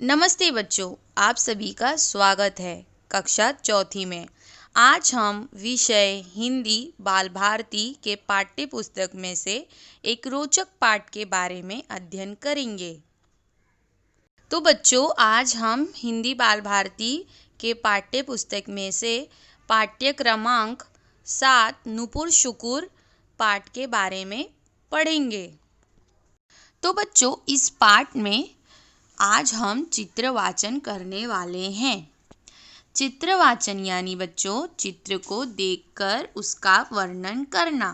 नमस्ते बच्चों, आप सभी का स्वागत है कक्षा चौथी में। आज हम विषय हिंदी बाल भारती के पाठ्य पुस्तक में से एक रोचक पाठ के बारे में अध्ययन करेंगे। तो बच्चों, आज हम हिंदी बाल भारती के पाठ्य पुस्तक में से पाठ्य क्रमांक 7 नुपुर शुकुर पाठ के बारे में पढ़ेंगे। तो बच्चों, इस पाठ में आज हम चित्र वाचन करने वाले हैं। चित्र वाचन यानी बच्चों चित्र को देखकर उसका वर्णन करना।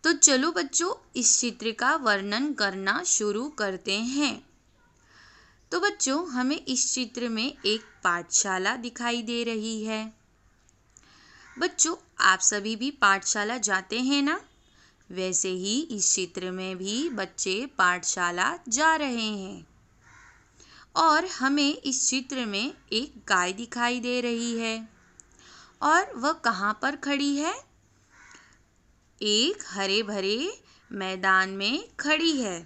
तो चलो बच्चों, इस चित्र का वर्णन करना शुरू करते हैं। तो बच्चों, हमें इस चित्र में एक पाठशाला दिखाई दे रही है। बच्चों, आप सभी भी पाठशाला जाते हैं ना? वैसे ही इस चित्र में भी बच्चे पाठशाला जा रहे हैं। और हमें इस चित्र में एक गाय दिखाई दे रही है। और वह कहाँ पर खड़ी है? एक हरे भरे मैदान में खड़ी है।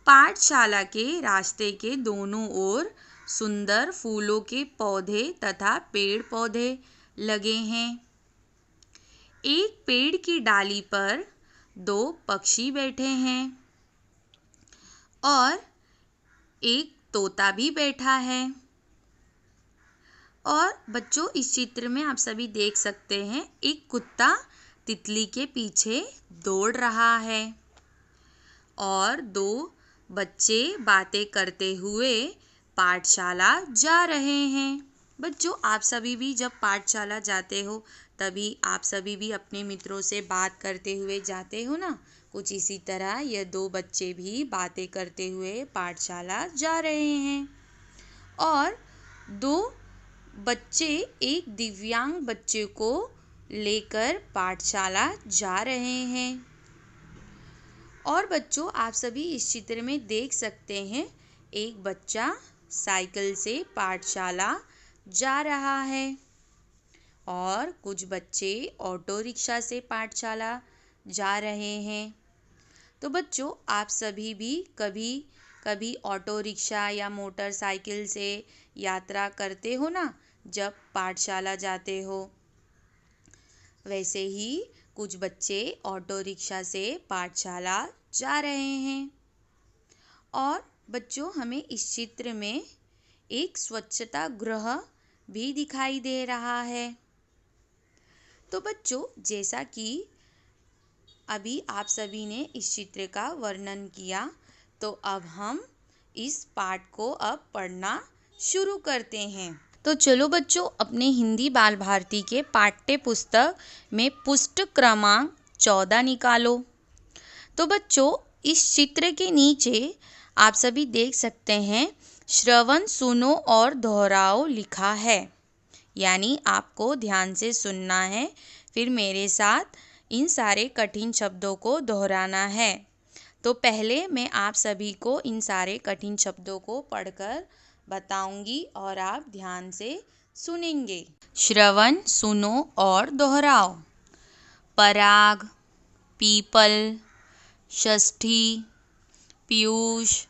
पाठशाला के रास्ते के दोनों ओर सुंदर फूलों के पौधे तथा पेड़ पौधे लगे हैं। एक पेड़ की डाली पर 2 पक्षी बैठे हैं और एक तोता भी बैठा है। और बच्चों, इस चित्र में आप सभी देख सकते हैं एक कुत्ता तितली के पीछे दौड़ रहा है और 2 बच्चे बातें करते हुए पाठशाला जा रहे हैं। बच्चों, आप सभी भी जब पाठशाला जाते हो तभी आप सभी भी अपने मित्रों से बात करते हुए जाते हो ना? कुछ इसी तरह ये 2 बच्चे भी बातें करते हुए पाठशाला जा रहे हैं। और 2 बच्चे एक दिव्यांग बच्चे को लेकर पाठशाला जा रहे हैं। और बच्चों, आप सभी इस चित्र में देख सकते हैं एक बच्चा साइकिल से पाठशाला जा रहा है और कुछ बच्चे ऑटो रिक्शा से पाठशाला जा रहे हैं। तो बच्चों, आप सभी भी कभी कभी ऑटो रिक्शा या मोटरसाइकिल से यात्रा करते हो ना, जब पाठशाला जाते हो? वैसे ही कुछ बच्चे ऑटो रिक्शा से पाठशाला जा रहे हैं। और बच्चों, हमें इस चित्र में एक स्वच्छता गृह भी दिखाई दे रहा है। तो बच्चों, जैसा कि अभी आप सभी ने इस चित्र का वर्णन किया, तो अब हम इस पाठ को अब पढ़ना शुरू करते हैं। तो चलो बच्चों, अपने हिंदी बाल भारती के पाठ्य पुस्तक में पृष्ठ क्रमांक 14 निकालो। तो बच्चों, इस चित्र के नीचे आप सभी देख सकते हैं श्रवण सुनो और दोहराओ लिखा है। यानी आपको ध्यान से सुनना है, फिर मेरे साथ इन सारे कठिन शब्दों को दोहराना है। तो पहले मैं आप सभी को इन सारे कठिन शब्दों को पढ़कर बताऊंगी और आप ध्यान से सुनेंगे। श्रवण सुनो और दोहराओ। पराग, पीपल, षष्ठी, पीयूष,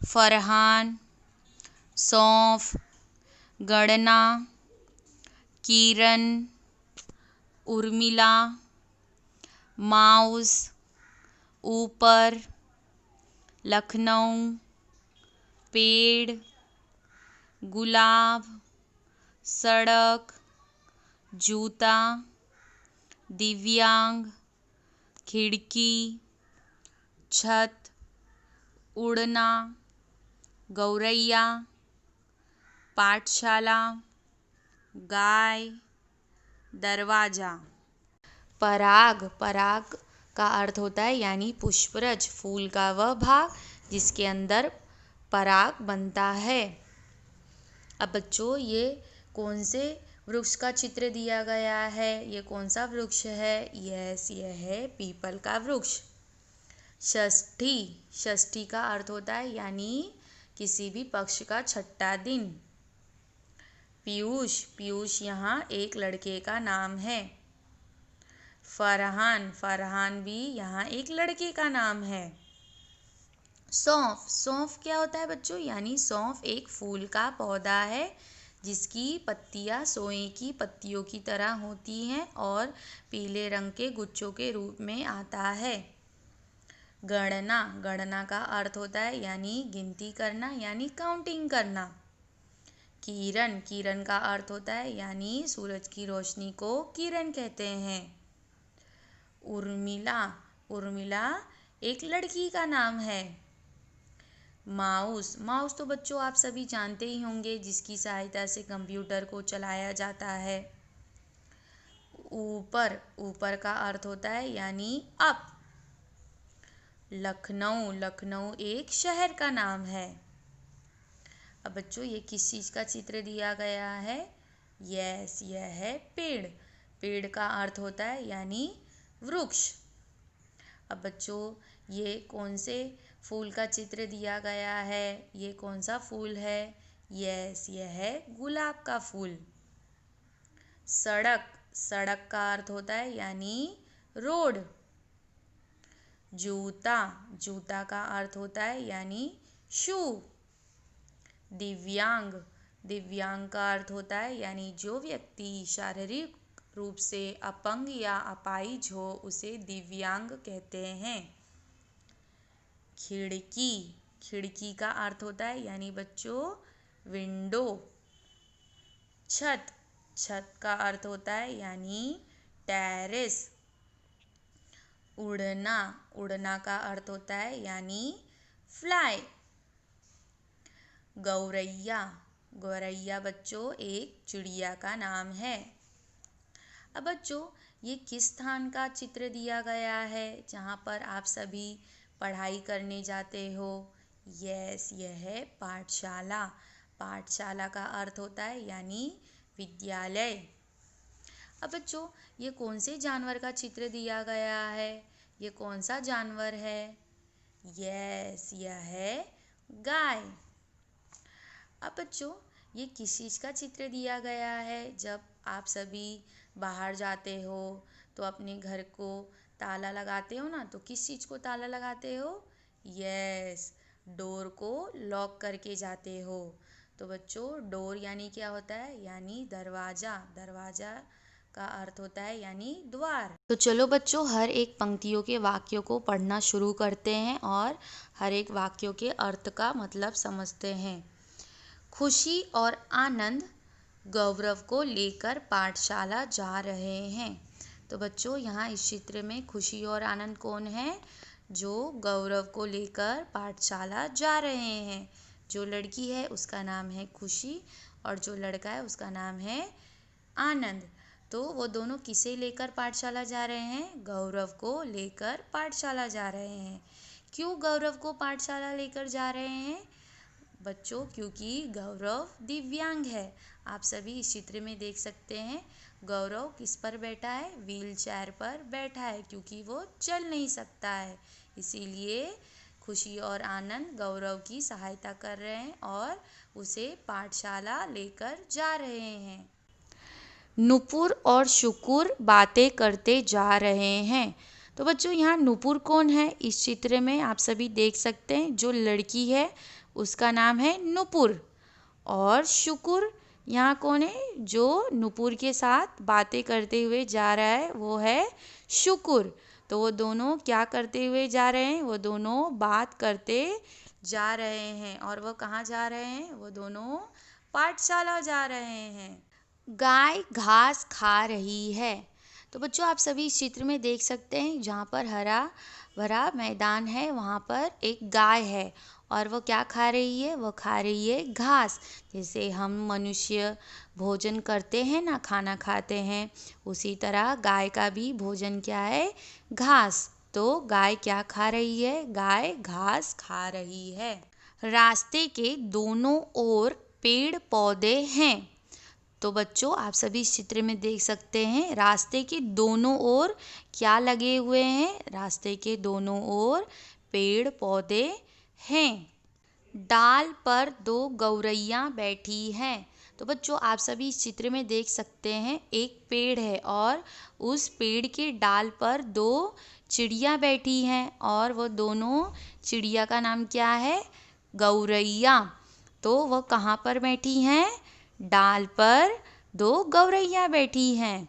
फरहान, सौंफ, गणना, किरण, उर्मिला, माउस, ऊपर, लखनऊ, पेड़, गुलाब, सड़क, जूता, दिव्यांग, खिड़की, छत, उड़ना, गौरैया, पाठशाला, गाय, दरवाजा। पराग, पराग का अर्थ होता है यानी पुष्परज, फूल का वह भाग जिसके अंदर पराग बनता है। अब बच्चों, ये कौन से वृक्ष का चित्र दिया गया है? ये कौन सा वृक्ष है? यह है पीपल का वृक्ष। षष्ठी, षष्ठी का अर्थ होता है यानी किसी भी पक्ष का छठा दिन। पीयूष, पीयूष यहाँ एक लड़के का नाम है। फरहान, फरहान भी यहाँ एक लड़के का नाम है। सौंफ, सौंफ क्या होता है बच्चों? यानी सौंफ एक फूल का पौधा है जिसकी पत्तियां सोए की पत्तियों की तरह होती हैं और पीले रंग के गुच्छों के रूप में आता है। गणना, गणना का अर्थ होता है यानी गिनती करना यानी काउंटिंग करना। किरण, किरण का अर्थ होता है यानी सूरज की रोशनी को किरण कहते हैं। उर्मिला, उर्मिला एक लड़की का नाम है। माउस, माउस तो बच्चों आप सभी जानते ही होंगे जिसकी सहायता से कंप्यूटर को चलाया जाता है। ऊपर, ऊपर का अर्थ होता है यानी अप। लखनऊ, लखनऊ एक शहर का नाम है। अब बच्चों ये किस चीज़ का चित्र दिया गया है? यस, यह है पेड़। पेड़ का अर्थ होता है यानी वृक्ष। अब बच्चों ये कौन से फूल का चित्र दिया गया है? ये कौन सा फूल है? यस, यह है गुलाब का फूल। सड़क, सड़क का अर्थ होता है यानी रोड। जूता, जूता का अर्थ होता है यानी शू। दिव्यांग, दिव्यांग का अर्थ होता है यानी जो व्यक्ति शारीरिक रूप से अपंग या अपाहिज हो उसे दिव्यांग कहते हैं। खिड़की, खिड़की का अर्थ होता है यानी बच्चों विंडो। छत, छत का अर्थ होता है यानी टेरेस। उड़ना, उड़ना का अर्थ होता है यानी फ्लाई। गौरैया, गौरैया बच्चों एक चिड़िया का नाम है। अब बच्चों ये किस स्थान का चित्र दिया गया है जहाँ पर आप सभी पढ़ाई करने जाते हो? यस, यह है पाठशाला। पाठशाला का अर्थ होता है यानी विद्यालय। अब बच्चों ये कौन से जानवर का चित्र दिया गया है? ये कौन सा जानवर है? यस, यह है गाय। अब बच्चों ये किस चीज़ का चित्र दिया गया है? जब आप सभी बाहर जाते हो तो अपने घर को ताला लगाते हो ना, तो किस चीज़ को ताला लगाते हो? यस, डोर को लॉक करके जाते हो। तो बच्चों डोर यानी क्या होता है? यानी दरवाज़ा, दरवाज़ा का अर्थ होता है यानी द्वार। तो चलो बच्चों हर एक पंक्तियों के वाक्यों को पढ़ना शुरू करते हैं और हर एक वाक्यों के अर्थ का मतलब समझते हैं। खुशी और आनंद गौरव को लेकर पाठशाला जा रहे हैं। तो बच्चों यहाँ इस चित्र में खुशी और आनंद कौन है? जो गौरव को लेकर पाठशाला जा रहे हैं। जो लड़की है उसका नाम है खुशी और जो लड़का है उसका नाम है आनंद। तो वो दोनों किसे लेकर पाठशाला जा रहे हैं? गौरव को लेकर पाठशाला जा रहे हैं। क्यों गौरव को पाठशाला लेकर जा रहे हैं बच्चों? क्योंकि गौरव दिव्यांग है। आप सभी इस चित्र में देख सकते हैं गौरव किस पर बैठा है? व्हील चेयर पर बैठा है क्योंकि वो चल नहीं सकता है। इसीलिए खुशी और आनंद गौरव की सहायता कर रहे हैं और उसे पाठशाला लेकर जा रहे हैं। नुपुर और शुकुर बातें करते जा रहे हैं। तो बच्चों यहाँ नुपुर कौन है? इस चित्र में आप सभी देख सकते हैं जो लड़की है उसका नाम है नुपुर और शुकुर यहाँ कौन है? जो नुपुर के साथ बातें करते हुए जा रहा है वो है शुकुर। तो वो दोनों क्या करते हुए जा रहे हैं? वो दोनों बात करते जा रहे हैं। और वो कहाँ जा रहे हैं? वो दोनों पाठशाला जा रहे हैं। गाय घास खा रही है। तो बच्चों आप सभी इस चित्र में देख सकते हैं जहाँ पर हरा भरा मैदान है वहाँ पर एक गाय है और वो क्या खा रही है? वो खा रही है घास। जैसे हम मनुष्य भोजन करते हैं ना, खाना खाते हैं, उसी तरह गाय का भी भोजन क्या है? घास। तो गाय क्या खा रही है? गाय घास खा रही है। रास्ते के दोनों ओर पेड़ पौधे हैं। तो बच्चों आप सभी इस चित्र में देख सकते हैं रास्ते के दोनों ओर क्या लगे हुए हैं? रास्ते के दोनों ओर पेड़ पौधे हैं। डाल पर दो गौरैया बैठी हैं। तो बच्चों आप सभी इस चित्र में देख सकते हैं एक पेड़ है और उस पेड़ के डाल पर दो चिड़िया बैठी हैं और वो दोनों चिड़िया का नाम क्या है? गौरैया। तो वो कहाँ पर बैठी हैं? डाल पर दो गौरैया बैठी हैं।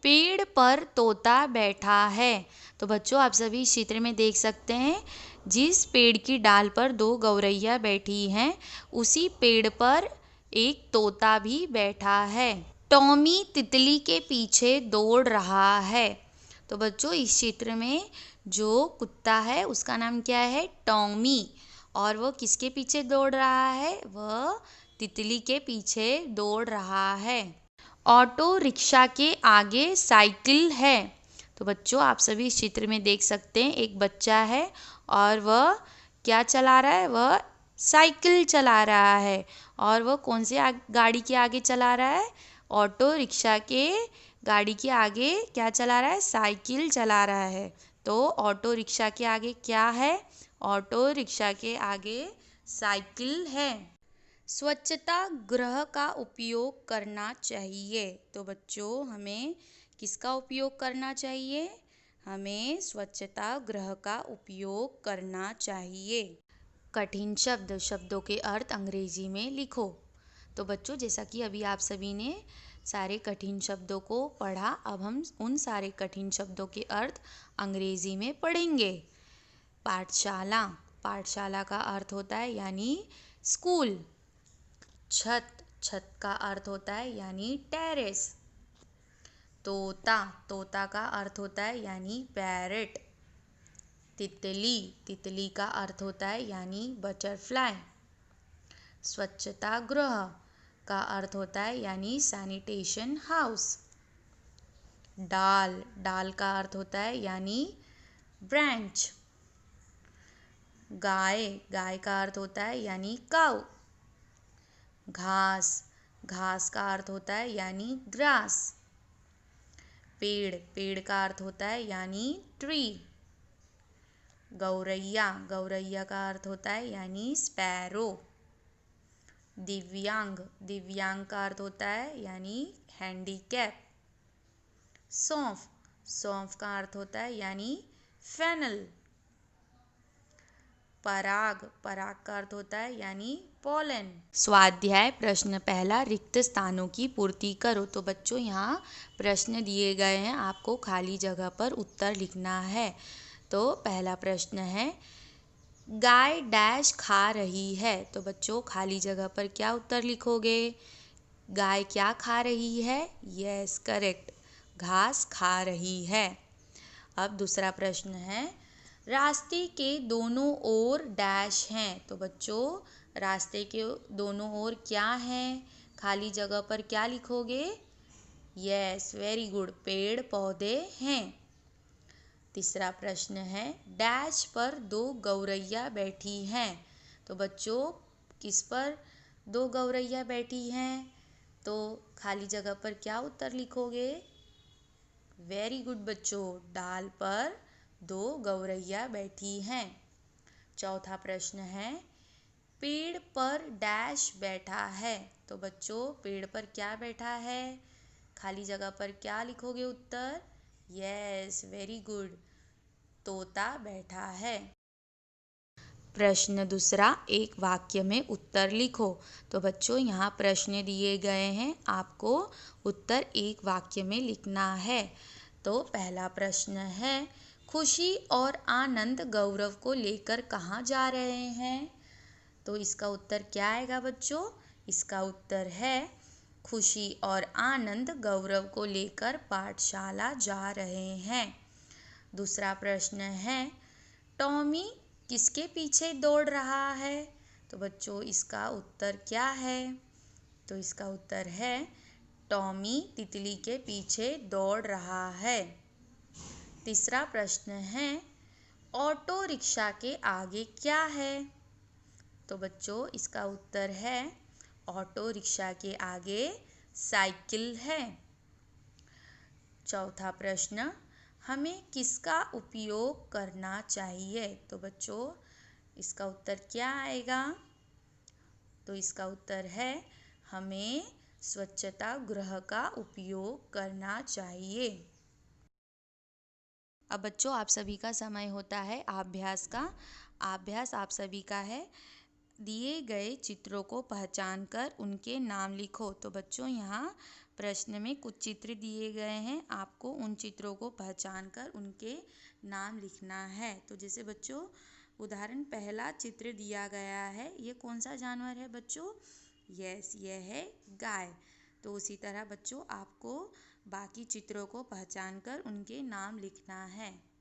पेड़ पर तोता बैठा है। तो बच्चों आप सभी इस चित्र में देख सकते हैं, जिस पेड़ की डाल पर दो गौरैया बैठी हैं उसी पेड़ पर एक तोता भी बैठा है। टॉमी तितली के पीछे दौड़ रहा है। तो बच्चों इस चित्र में जो कुत्ता है उसका नाम क्या है? टॉमी। और वो किसके पीछे दौड़ रहा है? वह तितली के पीछे दौड़ रहा है। ऑटो रिक्शा के आगे साइकिल है। तो बच्चों आप सभी इस चित्र में देख सकते हैं, एक बच्चा है और वह क्या चला रहा है? वह साइकिल चला रहा है। और वह कौन सी गाड़ी के आगे चला रहा है? ऑटो रिक्शा के गाड़ी के आगे क्या चला रहा है? साइकिल चला रहा है। तो ऑटो रिक्शा के आगे क्या है? ऑटो रिक्शा के आगे साइकिल है। स्वच्छता गृह का उपयोग करना चाहिए। तो बच्चों हमें किसका उपयोग करना चाहिए? हमें स्वच्छता गृह का उपयोग करना चाहिए। कठिन शब्द, शब्दों के अर्थ अंग्रेजी में लिखो। तो बच्चों जैसा कि अभी आप सभी ने सारे कठिन शब्दों को पढ़ा, अब हम उन सारे कठिन शब्दों के अर्थ अंग्रेजी में पढ़ेंगे। पाठशाला, पाठशाला का अर्थ होता है यानी स्कूल। छत, छत का अर्थ होता है यानी टेरेस। तोता, तोता का अर्थ होता है यानी पैरट। तितली, तितली का अर्थ होता है यानी बटरफ्लाई। स्वच्छता गृह का अर्थ होता है यानी सैनिटेशन हाउस। डाल, डाल का अर्थ होता है यानी ब्रांच। गाय, गाय का अर्थ होता है यानी काऊ। घास, घास का अर्थ होता है यानी ग्रास। पेड़, पेड़ का अर्थ होता है यानी ट्री। गौरैया, गौरैया का अर्थ होता है यानी स्पैरो। दिव्यांग, दिव्यांग का अर्थ होता है यानी हैंडीकैप। सौंफ, सौंफ का अर्थ होता है यानी फेनल। पराग, पराग का अर्थ होता है यानी पोलन। स्वाध्याय प्रश्न पहला, रिक्त स्थानों की पूर्ति करो। तो बच्चों यहाँ प्रश्न दिए गए हैं, आपको खाली जगह पर उत्तर लिखना है। तो पहला प्रश्न है, गाय डैश खा रही है। तो बच्चों खाली जगह पर क्या उत्तर लिखोगे? गाय क्या खा रही है? यस करेक्ट, घास खा रही है। अब दूसरा प्रश्न है, रास्ते के दोनों ओर डैश हैं। तो बच्चों रास्ते के दोनों ओर क्या हैं? खाली जगह पर क्या लिखोगे? यस वेरी गुड, पेड़ पौधे हैं। तीसरा प्रश्न है, डैश पर दो गौरैया बैठी हैं। तो बच्चों किस पर दो गौरैया बैठी हैं? तो खाली जगह पर क्या उत्तर लिखोगे? वेरी गुड बच्चों, डाल पर दो गौरैया बैठी हैं। चौथा प्रश्न है, पेड़ पर डैश बैठा है। तो बच्चों पेड़ पर क्या बैठा है? खाली जगह पर क्या लिखोगे उत्तर? यस वेरी गुड, तोता बैठा है। प्रश्न दूसरा, एक वाक्य में उत्तर लिखो। तो बच्चों यहाँ प्रश्न दिए गए हैं, आपको उत्तर एक वाक्य में लिखना है। तो पहला प्रश्न है, खुशी और आनंद गौरव को लेकर कहाँ जा रहे हैं? तो इसका उत्तर क्या आएगा बच्चों? इसका उत्तर है, खुशी और आनंद गौरव को लेकर पाठशाला जा रहे हैं। दूसरा प्रश्न है, टॉमी किसके पीछे दौड़ रहा है? तो बच्चों इसका उत्तर क्या है? तो इसका उत्तर है, टॉमी तितली के पीछे दौड़ रहा है। तीसरा प्रश्न है, ऑटो रिक्शा के आगे क्या है? तो बच्चों इसका उत्तर है, ऑटो रिक्शा के आगे साइकिल है। चौथा प्रश्न, हमें किसका उपयोग करना चाहिए? तो बच्चों इसका उत्तर क्या आएगा? तो इसका उत्तर है, हमें स्वच्छता गृह का उपयोग करना चाहिए। अब बच्चों आप सभी का समय होता है अभ्यास का। अभ्यास आप सभी का है। दिए गए चित्रों को पहचानकर उनके नाम लिखो। तो बच्चों यहाँ प्रश्न में कुछ चित्र दिए गए हैं, आपको उन चित्रों को पहचानकर उनके नाम लिखना है। तो जैसे बच्चों उदाहरण पहला चित्र दिया गया है, ये कौन सा जानवर है बच्चों? यस, यह है गाय। तो उसी तरह बच्चों आपको बाकी चित्रों को पहचानकर उनके नाम लिखना है।